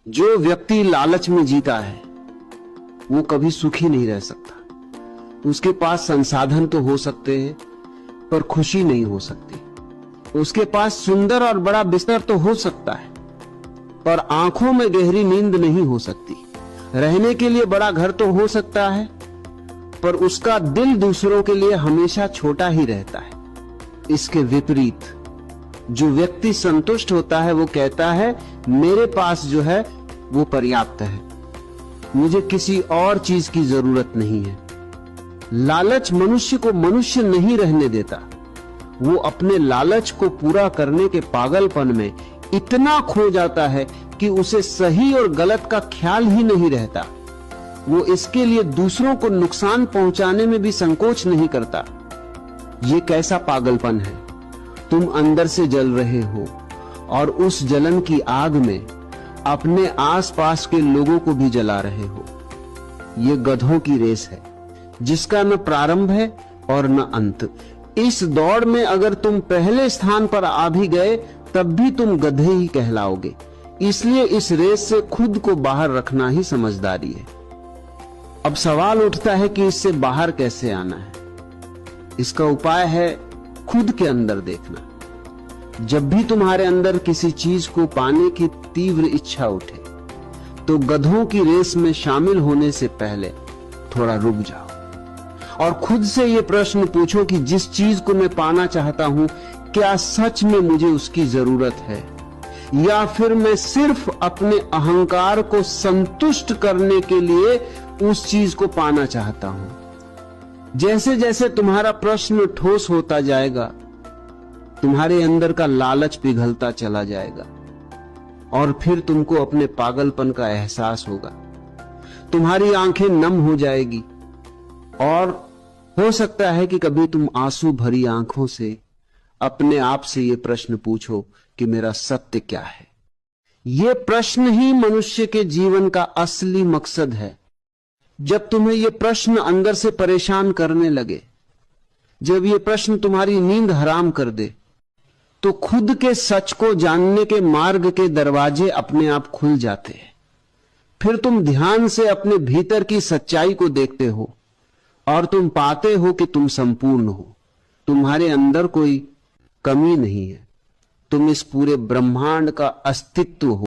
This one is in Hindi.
जो व्यक्ति लालच में जीता है वो कभी सुखी नहीं रह सकता। उसके पास संसाधन तो हो सकते हैं पर खुशी नहीं हो सकती। उसके पास सुंदर और बड़ा बिस्तर तो हो सकता है पर आंखों में गहरी नींद नहीं हो सकती। रहने के लिए बड़ा घर तो हो सकता है पर उसका दिल दूसरों के लिए हमेशा छोटा ही रहता है। इसके विपरीत जो व्यक्ति संतुष्ट होता है वो कहता है मेरे पास जो है वो पर्याप्त है, मुझे किसी और चीज की जरूरत नहीं है। लालच मनुष्य को मनुष्य नहीं रहने देता। वो अपने लालच को पूरा करने के पागलपन में इतना खो जाता है कि उसे सही और गलत का ख्याल ही नहीं रहता। वो इसके लिए दूसरों को नुकसान पहुंचाने में भी संकोच नहीं करता। ये कैसा पागलपन है? तुम अंदर से जल रहे हो और उस जलन की आग में अपने आसपास के लोगों को भी जला रहे हो। ये गधों की रेस है जिसका न प्रारंभ है और न अंत। इस दौड़ में अगर तुम पहले स्थान पर आ भी गए तब भी तुम गधे ही कहलाओगे। इसलिए इस रेस से खुद को बाहर रखना ही समझदारी है। अब सवाल उठता है कि इससे बाहर कैसे आना है। इसका उपाय है खुद के अंदर देखना। जब भी तुम्हारे अंदर किसी चीज को पाने की तीव्र इच्छा उठे तो गधों की रेस में शामिल होने से पहले थोड़ा रुक जाओ और खुद से यह प्रश्न पूछो कि जिस चीज को मैं पाना चाहता हूं क्या सच में मुझे उसकी जरूरत है, या फिर मैं सिर्फ अपने अहंकार को संतुष्ट करने के लिए उस चीज को पाना चाहता हूं। जैसे जैसे तुम्हारा प्रश्न ठोस होता जाएगा तुम्हारे अंदर का लालच पिघलता चला जाएगा और फिर तुमको अपने पागलपन का एहसास होगा। तुम्हारी आंखें नम हो जाएगी और हो सकता है कि कभी तुम आंसू भरी आंखों से अपने आप से यह प्रश्न पूछो कि मेरा सत्य क्या है। यह प्रश्न ही मनुष्य के जीवन का असली मकसद है। जब तुम्हें यह प्रश्न अंदर से परेशान करने लगे, जब यह प्रश्न तुम्हारी नींद हराम कर दे, तो खुद के सच को जानने के मार्ग के दरवाजे अपने आप खुल जाते हैं। फिर तुम ध्यान से अपने भीतर की सच्चाई को देखते हो और तुम पाते हो कि तुम संपूर्ण हो। तुम्हारे अंदर कोई कमी नहीं है। तुम इस पूरे ब्रह्मांड का अस्तित्व हो।